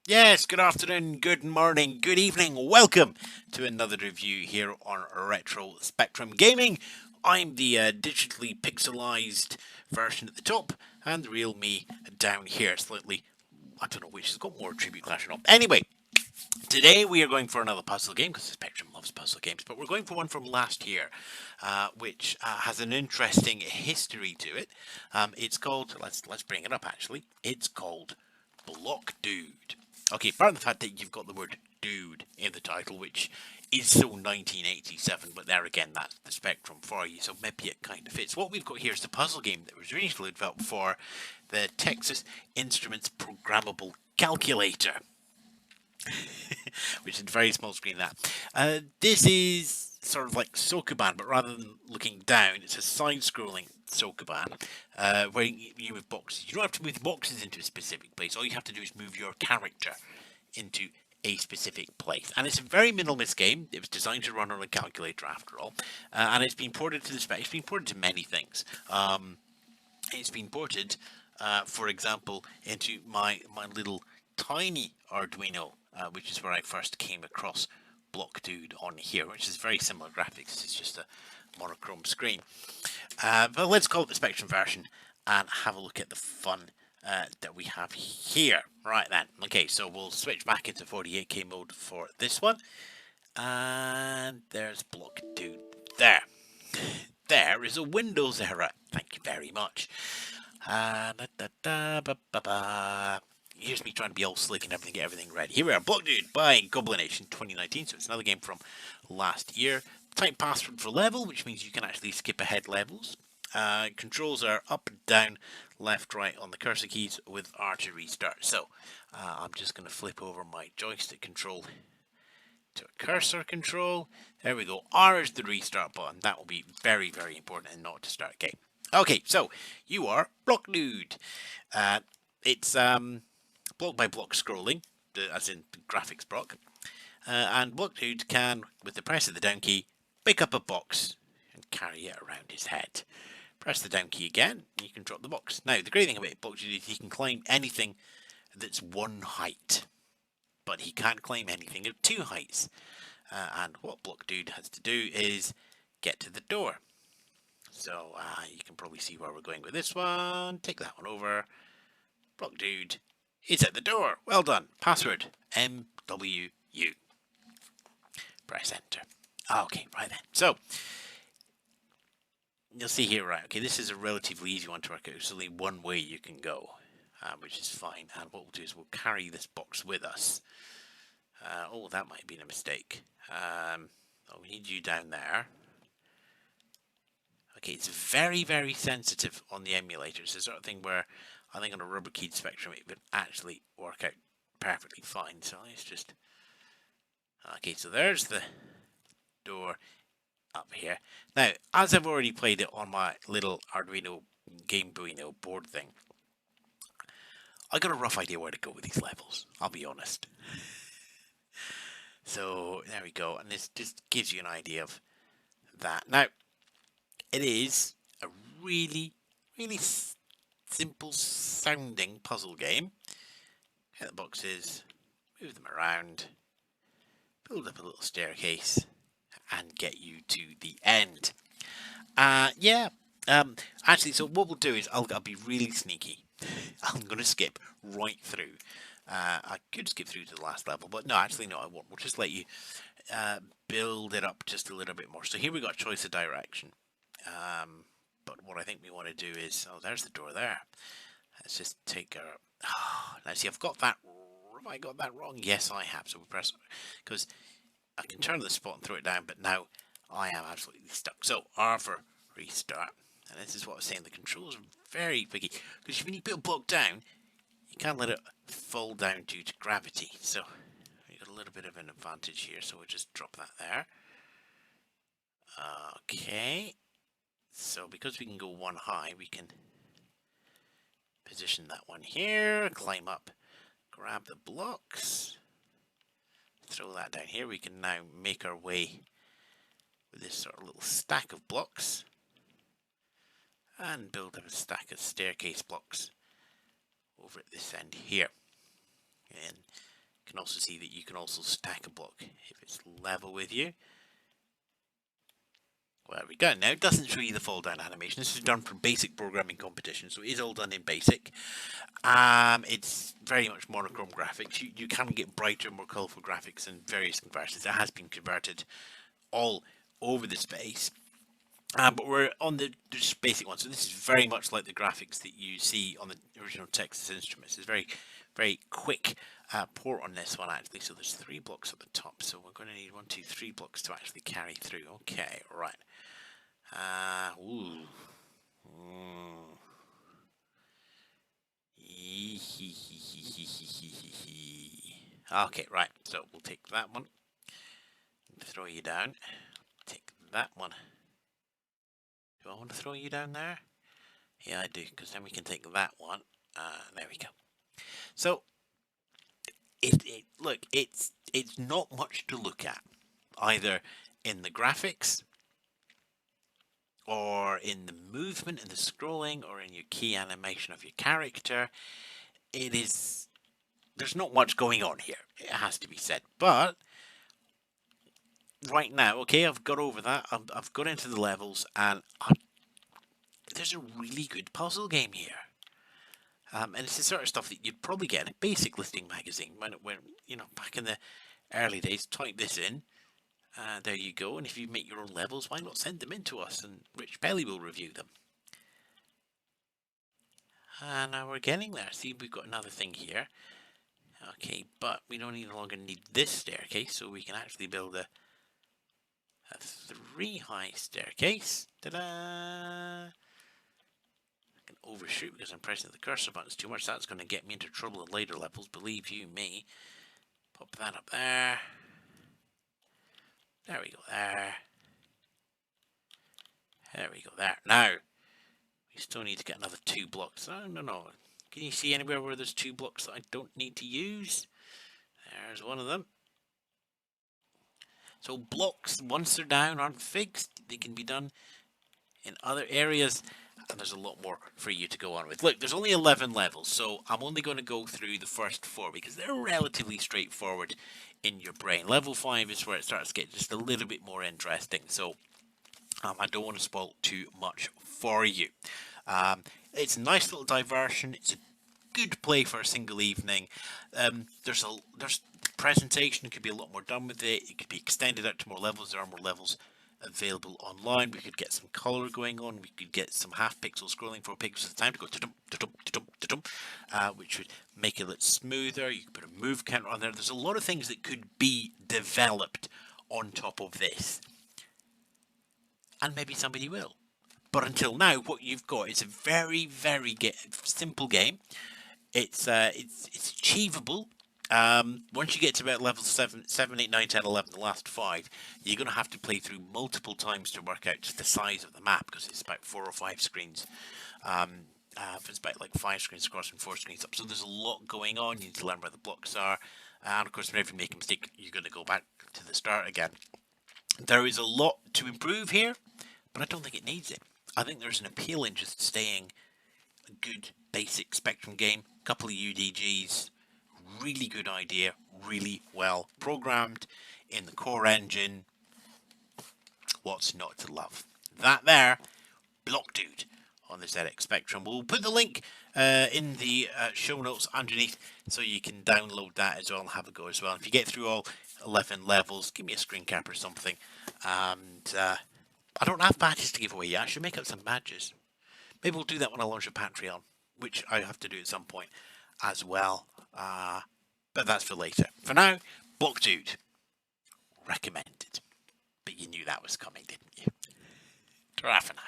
Yes, good afternoon, good morning, good evening. Welcome to another review here on Retro Spectrum Gaming. I'm the digitally pixelized version at the top, and the real me down here, slightly. I don't know which has got more tribute clash or not. Anyway, today we are going for another puzzle game because Spectrum loves puzzle games, but we're going for one from last year, which has an interesting history to it. It's called. Let's bring it up. Actually, it's called Block Dude. Okay, apart from the fact that you've got the word dude in the title, which is so 1987, but there again, that's the Spectrum for you, so maybe it kind of fits. What we've got here is the puzzle game that was originally developed for the Texas Instruments Programmable Calculator, which is a very small screen. This is sort of like Sokoban, but rather than looking down, it's a side-scrolling Sokoban, where you move boxes. You don't have to move the boxes into a specific place. All you have to do is move your character into a specific place. And it's a very minimalist game. It was designed to run on a calculator, after all, and it's been ported to the spec. It's been ported to many things. It's been ported, for example, into my little tiny Arduino, which is where I first came across Block Dude on here, which is very similar graphics. It's just a monochrome screen. But let's call it the Spectrum version and have a look at the fun that we have here. Right then. Okay, so we'll switch back into 48K mode for this one. And there's Block Dude there. There is a Windows error. Thank you very much. Here's me trying to be all slick and everything, get everything ready. Here we are, Block Dude by Goblinish in 2019, so it's another game from last year. Type password for level, which means you can actually skip ahead levels. Controls are up, down, left, right on the cursor keys with R to restart. So I'm just going to flip over my joystick control to a cursor control. There we go. R is the restart button. That will be very, very important and not to start game. Okay, so you are Block Dude. It's block by block scrolling, as in the graphics block. And Block Dude can, with the press of the down key, pick up a box and carry it around his head. Press the down key again, and you can drop the box. Now, the great thing about Block Dude is he can climb anything that's one height, but he can't climb anything of two heights. And what Block Dude has to do is get to the door. So you can probably see where we're going with this one. Take that one over. Block Dude is at the door. Well done. Password MWU. Press enter. Okay, right then. So you'll see here, right? Okay, this is a relatively easy one to work out. There's only one way you can go, which is fine. And what we'll do is we'll carry this box with us. Oh, that might have been a mistake. We need you down there. Okay, it's very, very sensitive on the emulator. It's the sort of thing where I think on a rubber keyed Spectrum it would actually work out perfectly fine. So let's just... Okay, so there's the door up here. Now, as I've already played it on my little Arduino Game Buino board thing, I got a rough idea where to go with these levels, I'll be honest. So there we go, and this just gives you an idea of that. Now, it is a really, really simple sounding puzzle game. Get the boxes, move them around, build up a little staircase, and get you to the end. Actually, so what we'll do is I'll be really sneaky. I'm going to skip right through. I could skip through to the last level, but no, actually, no, I won't. We'll just let you build it up just a little bit more. So here we got choice of direction. But what I think we want to do is, oh, there's the door there. Let's just take our... Oh, now see, I've got that... Have I got that wrong? Yes, I have. So we press... Because I can turn the spot and throw it down, but now I am absolutely stuck. So R for restart. And this is what I was saying. The controls are very picky. Because when you put a block down, you can't let it fall down due to gravity. So we got a little bit of an advantage here. So we'll just drop that there. Okay. So because we can go one high, we can position that one here, climb up, grab the blocks, throw that down here. We can now make our way with this sort of little stack of blocks and build up a stack of staircase blocks over at this end here. And You can also see that you can also stack a block if it's level with you. Well, there we go. Now it doesn't show you the fall down animation. This is done for basic programming competition, so it is all done in basic. It's very much monochrome graphics. You can get brighter, more colourful graphics in various conversions. It has been converted all over the space. But we're on the just basic one. So this is very much like the graphics that you see on the original Texas Instruments. It's very, very quick port on this one actually. So there's 3 blocks at the top. So we're going to need 1, 2, 3 blocks to actually carry through. Okay, right. Ooh. Okay, right. So we'll take that one. Throw you down. Take that one. Do I want to throw you down there? Yeah, I do, because then we can take that one. There we go. So, look, it's not much to look at, either in the graphics, or in the movement and the scrolling, or in your key animation of your character. There's not much going on here, it has to be said. But right now, okay, I've got over that. I've got into the levels, and there's a really good puzzle game here. And it's the sort of stuff that you'd probably get in a basic listing magazine when you know, back in the early days. Type this in, there you go. And if you make your own levels, why not send them in to us, and Rich Pelly will review them. And now we're getting there. See, we've got another thing here. Okay, but we don't any longer need this staircase, so we can actually build a 3-high staircase. Ta-da! I can overshoot because I'm pressing the cursor buttons too much. That's going to get me into trouble in later levels, believe you me. Pop that up there. There we go there. There we go there. Now, we still need to get another 2 blocks. No. Can you see anywhere where there's 2 blocks that I don't need to use? There's one of them. So blocks, once they're down, aren't fixed. They can be done in other areas, and there's a lot more for you to go on with. Look, there's only 11 levels, so I'm only going to go through the first 4 because they're relatively straightforward in your brain. Level 5 is where it starts to get just a little bit more interesting, so I don't want to spoil too much for you. It's a nice little diversion. It's a good play for a single evening. There's presentation could be a lot more done with it. It could be extended out to more levels. There are more levels available online. We could get some color going on. We could get some half pixel scrolling, 4 pixels at a time to go which would make it a little smoother. You could put a move counter on there. There's a lot of things that could be developed on top of this, and maybe somebody will. But until now, what you've got is a very, very simple game. It's achievable. Once you get to about level 7, 8, 9, 10, 11, the last 5, you're going to have to play through multiple times to work out just the size of the map, because it's about 4 or 5 screens. It's about like 5 screens across and 4 screens up. So there's a lot going on. You need to learn where the blocks are. And of course, whenever you make a mistake, you're going to go back to the start again. There is a lot to improve here, but I don't think it needs it. I think there's an appeal in just staying a good basic Spectrum game. Couple of UDGs. Really good idea, really well programmed in the core engine. What's not to love? That there, Block Dude on the ZX Spectrum. We'll put the link in the show notes underneath, so you can download that as well and have a go as well. If you get through all 11 levels, give me a screen cap or something. And I don't have badges to give away yet. I should make up some badges. Maybe we'll do that when I launch a Patreon, which I have to do at some point as well. But that's for later. For now, Block Dude. Recommended. But you knew that was coming, didn't you? Ta-ra for now.